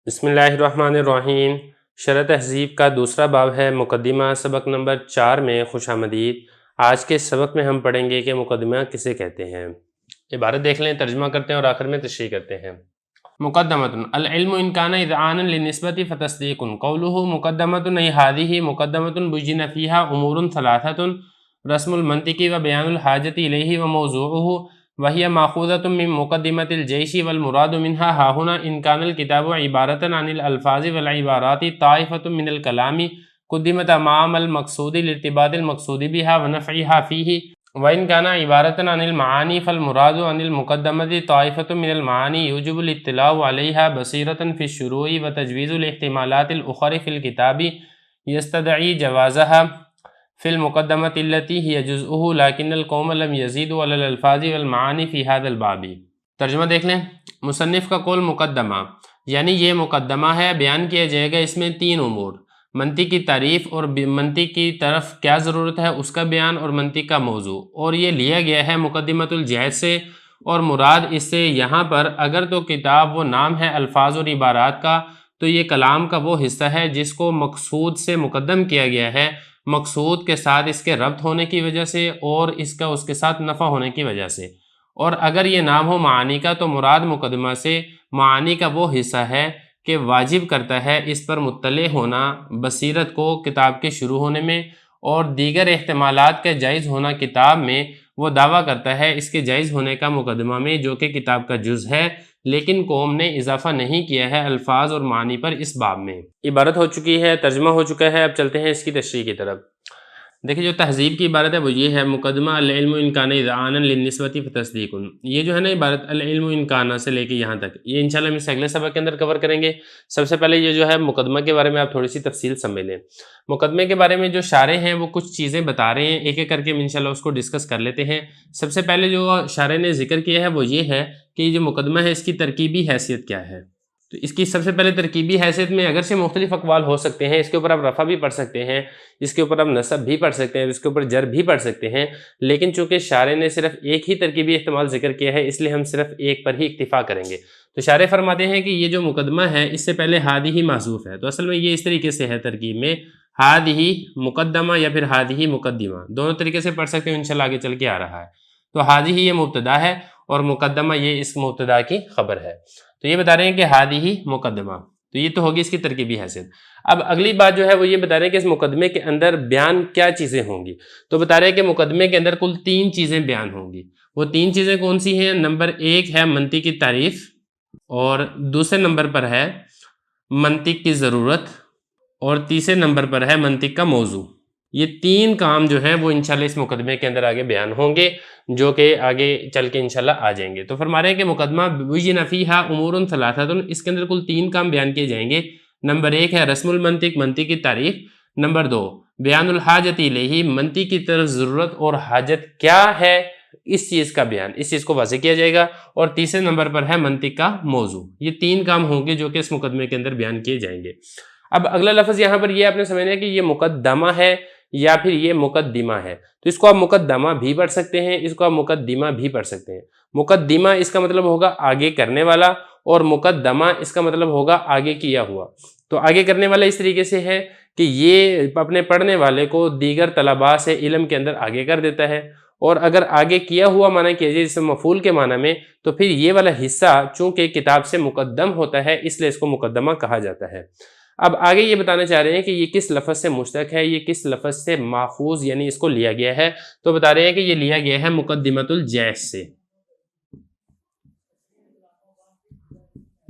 بسم اللہ الرحمن الرحیم۔ شرح تہذیب کا دوسرا باب ہے مقدمہ، سبق نمبر 4 میں خوش آمدید۔ آج کے سبق میں ہم پڑھیں گے کہ مقدمہ کسے کہتے ہیں۔ عبارت دیکھ لیں، ترجمہ کرتے ہیں اور آخر میں تشریح کرتے ہیں۔ مقدمۃ العلم ان کان اذعانا للنسبۃ فتصدیق قولہ مقدمۃ ای ہذہ مقدمۃ بین فیہا امور ثلاثۃ رسم المنطق و بیان الحاجۃ الیہ و موضوعہ وہی ماخوذۃ من مقدمۃ الجیش والمراد منہا ہاہنا ان کان الکتاب عبارۃ عن الالفاظ والعبارات طائفۃ من الکلام قدمت امام المقصود لارتباط المقصود بها ونفعها فیہ وَإِنْ كَانَ عِبَارَةً عَنِ الْمَعَانِي فَالْمُرَادُ عَنِ الْمُقَدَّمَةِ طَائِفَةٌ مِنَ الْمَعَانِي يُجِبُ الْاطِّلَاعُ عَلَيْهَا بَصِيرَةً فِي الشُّرُوعِ وَتَجْوِيزُ الِاحْتِمَالَاتِ الْأُخَرِ فِي الْكِتَابِ يَسْتَدْعِي جَوَازَهَا فِي الْمُقَدَّمَةِ الَّتِي هِيَ جُزْءُهُ لَكِنَّ الْقَوْمَ لَمْ يَزِيدُوا عَلَى الْأَلْفَاظِ وَالْمَعَانِي فِي هَذَا الْبَابِ۔ ترجمہ دیکھ لیں۔ مصنف کا قول مقدمہ یعنی یہ مقدمہ ہے، بیان کیا جائے گا اس میں تین امور: منطق کی تعریف اور منطق کی طرف کیا ضرورت ہے اس کا بیان اور منطق کا موضوع، اور یہ لیا گیا ہے مقدمۃ الجہد سے، اور مراد اس سے یہاں پر اگر تو کتاب وہ نام ہے الفاظ اور عبارات کا، تو یہ کلام کا وہ حصہ ہے جس کو مقصود سے مقدم کیا گیا ہے، مقصود کے ساتھ اس کے ربط ہونے کی وجہ سے اور اس کا اس کے ساتھ نفع ہونے کی وجہ سے۔ اور اگر یہ نام ہو معانی کا تو مراد مقدمہ سے معانی کا وہ حصہ ہے کہ واجب کرتا ہے اس پر مطلع ہونا بصیرت کو کتاب کے شروع ہونے میں، اور دیگر احتمالات کا جائز ہونا کتاب میں وہ دعویٰ کرتا ہے اس کے جائز ہونے کا مقدمہ میں، جو کہ کتاب کا جز ہے، لیکن قوم نے اضافہ نہیں کیا ہے الفاظ اور معنی پر اس باب میں۔ عبارت ہو چکی ہے، ترجمہ ہو چکا ہے، اب چلتے ہیں اس کی تشریح کی طرف۔ دیکھیں جو تہذیب کی عبارت ہے وہ یہ ہے: مقدمہ العلم ان کان اذعانا للنسبۃ فتصدیق۔ یہ جو ہے نا عبارت العلم ان کان سے لے کے یہاں تک، یہ انشاءاللہ ہم اس اگلے سبق کے اندر کور کریں گے۔ سب سے پہلے یہ جو ہے مقدمہ کے بارے میں آپ تھوڑی سی تفصیل سمجھ لیں۔ مقدمے کے بارے میں جو شارح ہیں وہ کچھ چیزیں بتا رہے ہیں، ایک ایک کر کے ہم انشاءاللہ اس کو ڈسکس کر لیتے ہیں۔ سب سے پہلے جو شارح نے ذکر کیا ہے وہ یہ ہے کہ یہ جو مقدمہ ہے اس کی ترکیبی حیثیت کیا ہے۔ تو اس کی سب سے پہلے ترکیبی حیثیت میں اگرچہ مختلف اقوال ہو سکتے ہیں، اس کے اوپر آپ رفع بھی پڑھ سکتے ہیں، اس کے اوپر آپ نصب بھی پڑھ سکتے ہیں، اس کے اوپر جر بھی پڑھ سکتے ہیں، لیکن چونکہ شارح نے صرف ایک ہی ترکیبی احتمال ذکر کیا ہے اس لیے ہم صرف ایک پر ہی اکتفا کریں گے۔ تو شارح فرماتے ہیں کہ یہ جو مقدمہ ہے اس سے پہلے ہادی محذوف ہے، تو اصل میں یہ اس طریقے سے ہے ترکیب میں: ہادی مقدمہ یا پھر ہادی مقدمہ، دونوں طریقے سے پڑھ سکتے ہیں، انشاءاللہ آگے چل کے آ رہا ہے۔ تو ہادی یہ مبتدا ہے اور مقدمہ یہ اس مبتدا کی خبر ہے، تو یہ بتا رہے ہیں کہ ہادی مقدمہ، تو یہ تو ہوگی اس کی ترکیبی حیثیت۔ اب اگلی بات جو ہے وہ یہ بتا رہے ہیں کہ اس مقدمے کے اندر بیان کیا چیزیں ہوں گی، تو بتا رہے ہیں کہ مقدمے کے اندر کل 3 چیزیں بیان ہوں گی۔ وہ 3 چیزیں کون سی ہیں؟ نمبر 1 ہے منطق کی تعریف، اور دوسرے نمبر پر ہے منطق کی ضرورت، اور تیسرے نمبر پر ہے منطق کا موضوع۔ یہ 3 کام جو ہیں وہ انشاءاللہ اس مقدمے کے اندر آگے بیان ہوں گے، جو کہ آگے چل کے انشاءاللہ آ جائیں گے۔ تو فرما رہے ہیں کہ مقدمہ بین فیہا امور ثلاثۃ، اس کے اندر کل 3 کام بیان کیے جائیں گے۔ نمبر 1 ہے رسم المنطق، منطق کی تعریف۔ نمبر 2 بیان الحاجت الیہ، منطق کی طرف ضرورت اور حاجت کیا ہے اس چیز کا بیان، اس چیز کو واضح کیا جائے گا۔ اور تیسرے نمبر پر ہے منطق کا موضوع۔ یہ 3 کام ہوں گے جو کہ اس مقدمے کے اندر بیان کیے جائیں گے۔ اب اگلا لفظ یہاں پر یہ آپ نے سمجھنا ہے کہ یہ مقدمہ ہے یا پھر یہ مقدمہ ہے، تو اس کو آپ مقدمہ بھی پڑھ سکتے ہیں، اس کو آپ مقدمہ بھی پڑھ سکتے ہیں۔ مقدمہ اس کا مطلب ہوگا آگے کرنے والا، اور مقدمہ اس کا مطلب ہوگا آگے کیا ہوا۔ تو آگے کرنے والا اس طریقے سے ہے کہ یہ اپنے پڑھنے والے کو دیگر طلباء سے علم کے اندر آگے کر دیتا ہے، اور اگر آگے کیا ہوا معنی کیا جائے جیسے مفعول کے معنی میں، تو پھر یہ والا حصہ چونکہ کتاب سے مقدم ہوتا ہے اس لیے اس کو مقدمہ کہا جاتا ہے۔ اب آگے یہ بتانا چاہ رہے ہیں کہ یہ کس لفظ سے مشتق ہے، یہ کس لفظ سے ماخوذ یعنی اس کو لیا گیا ہے، تو بتا رہے ہیں کہ یہ لیا گیا ہے مقدمۃ الجیش سے۔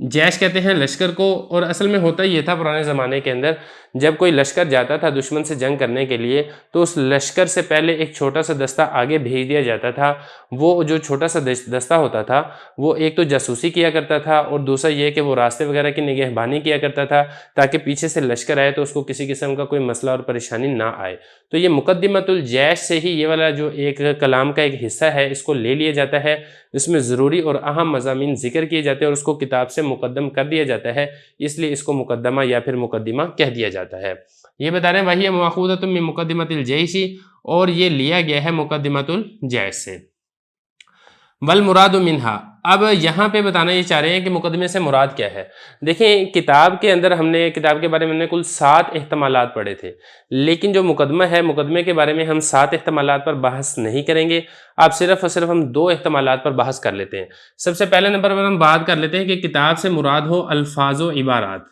جیش کہتے ہیں لشکر کو، اور اصل میں ہوتا یہ تھا پرانے زمانے کے اندر جب کوئی لشکر جاتا تھا دشمن سے جنگ کرنے کے لیے، تو اس لشکر سے پہلے ایک چھوٹا سا دستہ آگے بھیج دیا جاتا تھا۔ وہ جو چھوٹا سا دستہ ہوتا تھا وہ ایک تو جاسوسی کیا کرتا تھا، اور دوسرا یہ کہ وہ راستے وغیرہ کی نگہبانی کیا کرتا تھا تاکہ پیچھے سے لشکر آئے تو اس کو کسی قسم کا کوئی مسئلہ اور پریشانی نہ آئے۔ تو یہ مقدمۃ الجیش سے ہی یہ والا جو ایک کلام کا ایک حصہ ہے اس کو لے لیا جاتا ہے، اس میں ضروری اور اہم مضامین ذکر کیے جاتے ہیں اور اس کو کتاب سے مقدم کر دیا جاتا ہے، اس لیے اس کو مقدمہ یا پھر مقدمہ کہہ دیا جاتا ہے۔ یہ بتا رہے ہیں وہی ماخوذۃ من مقدمۃ الجیش، اور یہ لیا گیا ہے مقدمۃ الجیش سے۔ والمراد منہا، اب یہاں پہ بتانا یہ چاہ رہے ہیں کہ مقدمے سے مراد کیا ہے۔ دیکھیں کتاب کے اندر کتاب کے بارے میں ہم نے کل 7 احتمالات پڑھے تھے، لیکن جو مقدمہ ہے مقدمے کے بارے میں ہم 7 احتمالات پر بحث نہیں کریں گے، اب صرف اور صرف ہم 2 احتمالات پر بحث کر لیتے ہیں۔ سب سے پہلے نمبر پر ہم بات کر لیتے ہیں کہ کتاب سے مراد ہو الفاظ و عبارات۔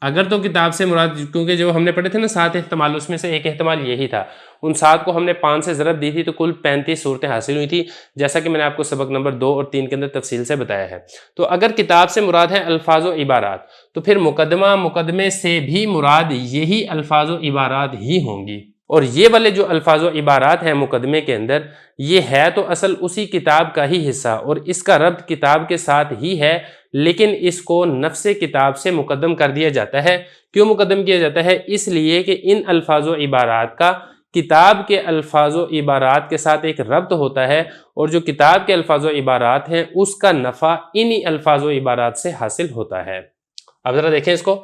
اگر تو کتاب سے مراد، کیونکہ جو ہم نے پڑھے تھے نا 7 احتمال، اس میں سے ایک احتمال یہی تھا، ان 7 کو ہم نے 5 سے ضرب دی تھی تو کل 35 صورتیں حاصل ہوئی تھی، جیسا کہ میں نے آپ کو سبق نمبر 2 اور 3 کے اندر تفصیل سے بتایا ہے۔ تو اگر کتاب سے مراد ہے الفاظ و عبارات تو پھر مقدمے سے بھی مراد یہی الفاظ و عبارات ہی ہوں گی، اور یہ والے جو الفاظ و عبارات ہیں مقدمے کے اندر، یہ ہے تو اصل اسی کتاب کا ہی حصہ اور اس کا ربط کتاب کے ساتھ ہی ہے، لیکن اس کو نفس کتاب سے مقدم کر دیا جاتا ہے۔ کیوں مقدم کیا جاتا ہے؟ اس لیے کہ ان الفاظ و عبارات کا کتاب کے الفاظ و عبارات کے ساتھ ایک ربط ہوتا ہے، اور جو کتاب کے الفاظ و عبارات ہیں اس کا نفع انہی الفاظ و عبارات سے حاصل ہوتا ہے۔ اب ذرا دیکھیں اس کو،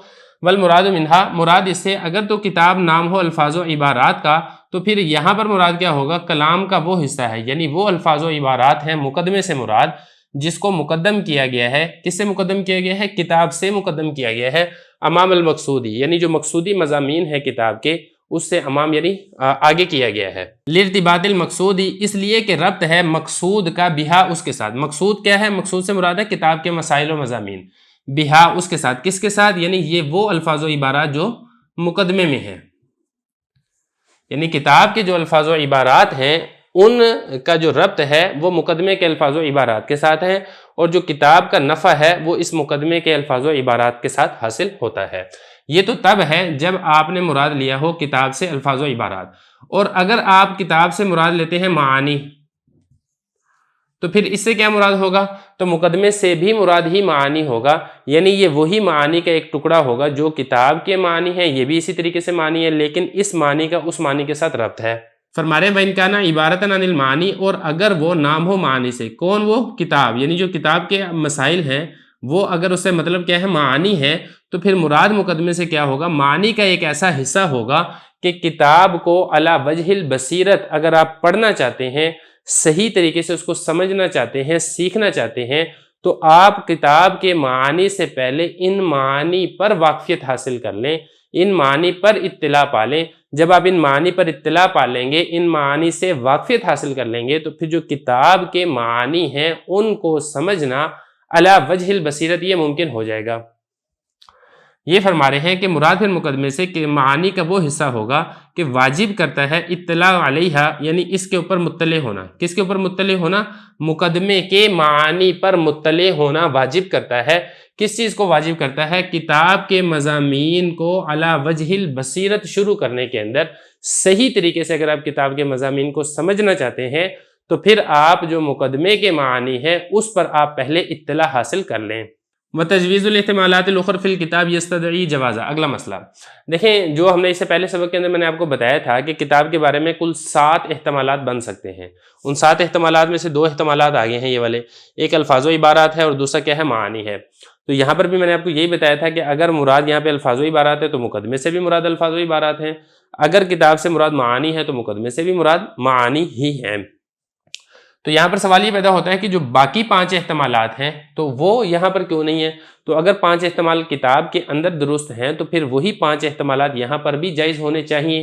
والمراد منہا، مراد اس سے اگر تو کتاب نام ہو الفاظ و عبارات کا تو پھر یہاں پر مراد کیا ہوگا؟ کلام کا وہ حصہ ہے، یعنی وہ الفاظ و عبارات ہیں مقدمے سے مراد جس کو مقدم کیا گیا ہے۔ کس سے مقدم کیا گیا ہے؟ کتاب سے مقدم کیا گیا ہے، امام المقصودی، یعنی جو مقصودی مضامین ہے کتاب کے اس سے امام یعنی آگے کیا گیا ہے۔ لارتباط المقصودی، اس لیے کہ ربط ہے مقصود کا بہا اس کے ساتھ۔ مقصود کیا ہے؟ مقصود سے مراد ہے کتاب کے مسائل و مضامین، بہا اس کے ساتھ، کس کے ساتھ؟ یعنی یہ وہ الفاظ و عبارات جو مقدمے میں ہیں، یعنی کتاب کے جو الفاظ و عبارات ہیں ان کا جو ربط ہے وہ مقدمے کے الفاظ و عبارات کے ساتھ ہے، اور جو کتاب کا نفع ہے وہ اس مقدمے کے الفاظ و عبارات کے ساتھ حاصل ہوتا ہے۔ یہ تو تب ہے جب آپ نے مراد لیا ہو کتاب سے الفاظ و عبارات، اور اگر آپ کتاب سے مراد لیتے ہیں معانی تو پھر اس سے کیا مراد ہوگا؟ تو مقدمے سے بھی مراد ہی معانی ہوگا، یعنی یہ وہی معانی کا ایک ٹکڑا ہوگا جو کتاب کے معنی ہے، یہ بھی اسی طریقے سے معنی ہے، لیکن اس معنی کا اس معنی کے ساتھ ربط ہے۔ فرما رہے ہیں وَإِنْ كَانَ عِبَارَةً عَنِ الْمَعَانِي، اور اگر وہ نام ہو معنی سے، کون وہ؟ کتاب، یعنی جو کتاب کے مسائل ہیں وہ اگر اس سے مطلب کیا ہے؟ معانی ہے، تو پھر مراد مقدمے سے کیا ہوگا؟ معنی کا ایک ایسا حصہ ہوگا کہ کتاب کو علی وجہ البصیرت اگر آپ پڑھنا چاہتے ہیں، صحیح طریقے سے اس کو سمجھنا چاہتے ہیں، سیکھنا چاہتے ہیں، تو آپ کتاب کے معانی سے پہلے ان معانی پر واقفیت حاصل کر لیں، ان معانی پر اطلاع پا لیں۔ جب آپ ان معانی پر اطلاع پا لیں گے، ان معانی سے واقفیت حاصل کر لیں گے، تو پھر جو کتاب کے معانی ہیں ان کو سمجھنا علی وجہ البصیرت یہ ممکن ہو جائے گا۔ یہ فرما رہے ہیں کہ مراد پھر مقدمے سے کہ معانی کا وہ حصہ ہوگا کہ واجب کرتا ہے اطلاع علیہا، یعنی اس کے اوپر مطلع ہونا۔ کس کے اوپر مطلع ہونا؟ مقدمے کے معانی پر مطلع ہونا واجب کرتا ہے۔ کس چیز کو واجب کرتا ہے؟ کتاب کے مضامین کو علی وجہ البصیرت شروع کرنے کے اندر صحیح طریقے سے اگر آپ کتاب کے مضامین کو سمجھنا چاہتے ہیں تو پھر آپ جو مقدمے کے معانی ہے اس پر آپ پہلے اطلاع حاصل کر لیں۔ وتجویز الاحتمالات الاخر فی الکتاب یستدعی جوازا، اگلا مسئلہ دیکھیں، جو ہم نے اس سے پہلے سبق کے اندر میں نے آپ کو بتایا تھا کہ کتاب کے بارے میں کل 7 احتمالات بن سکتے ہیں، ان 7 احتمالات میں سے 2 احتمالات آگے ہیں، یہ والے، ایک الفاظ و عبارات ہے اور دوسرا کیا ہے؟ معانی ہے۔ تو یہاں پر بھی میں نے آپ کو یہی بتایا تھا کہ اگر مراد یہاں پہ الفاظ و عبارات ہے تو مقدمے سے بھی مراد الفاظ و عبارات ہیں، اگر کتاب سے مراد معانی ہے تو مقدمے سے بھی مراد معانی ہی ہیں۔ تو یہاں پر سوال یہ پیدا ہوتا ہے کہ جو باقی 5 احتمالات ہیں تو وہ یہاں پر کیوں نہیں ہیں؟ تو اگر 5 احتمال کتاب کے اندر درست ہیں تو پھر وہی 5 احتمالات یہاں پر بھی جائز ہونے چاہیے۔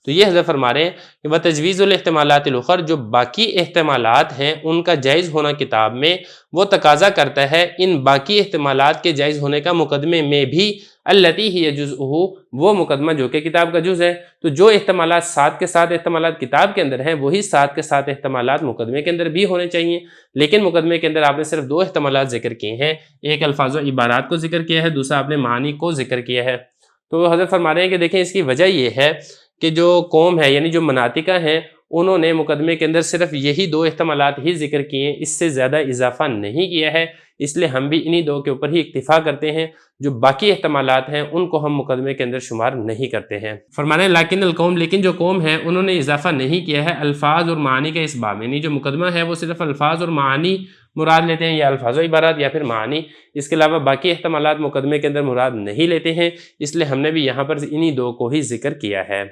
تو یہ حضرت فرما رہے ہیں کہ وتجویز الاحتمالات الاخر، جو باقی احتمالات ہیں ان کا جائز ہونا کتاب میں وہ تقاضا کرتا ہے ان باقی احتمالات کے جائز ہونے کا مقدمے میں بھی، التی ہی جزءہ، وہ مقدمہ جو کہ کتاب کا جز ہے۔ تو جو احتمالات 7 کے 7 احتمالات کتاب کے اندر ہیں وہی 7 کے 7 احتمالات مقدمے کے اندر بھی ہونے چاہیے، لیکن مقدمے کے اندر آپ نے صرف 2 احتمالات ذکر کیے ہیں، ایک الفاظ و عبارات کو ذکر کیا ہے، دوسرا آپ نے معنی کو ذکر کیا ہے۔ تو حضرت فرما رہے ہیں کہ دیکھیں اس کی وجہ یہ ہے کہ جو قوم ہے یعنی جو مناطقہ ہیں انہوں نے مقدمے کے اندر صرف یہی 2 احتمالات ہی ذکر کیے ہیں، اس سے زیادہ اضافہ نہیں کیا ہے، اس لیے ہم بھی انہی 2 کے اوپر ہی اکتفا کرتے ہیں، جو باقی احتمالات ہیں ان کو ہم مقدمے کے اندر شمار نہیں کرتے ہیں۔ فرمانے ہیں لیکن القوم، لیکن جو قوم ہے انہوں نے اضافہ نہیں کیا ہے الفاظ اور معنی کا اس باب، یعنی جو مقدمہ ہے وہ صرف الفاظ اور معنی مراد لیتے ہیں، یا الفاظ و عبارات یا پھر معنی، اس کے علاوہ باقی احتمالات مقدمے کے اندر مراد نہیں لیتے ہیں، اس لیے ہم نے بھی یہاں پر انہی 2 کو ہی ذکر کیا ہے۔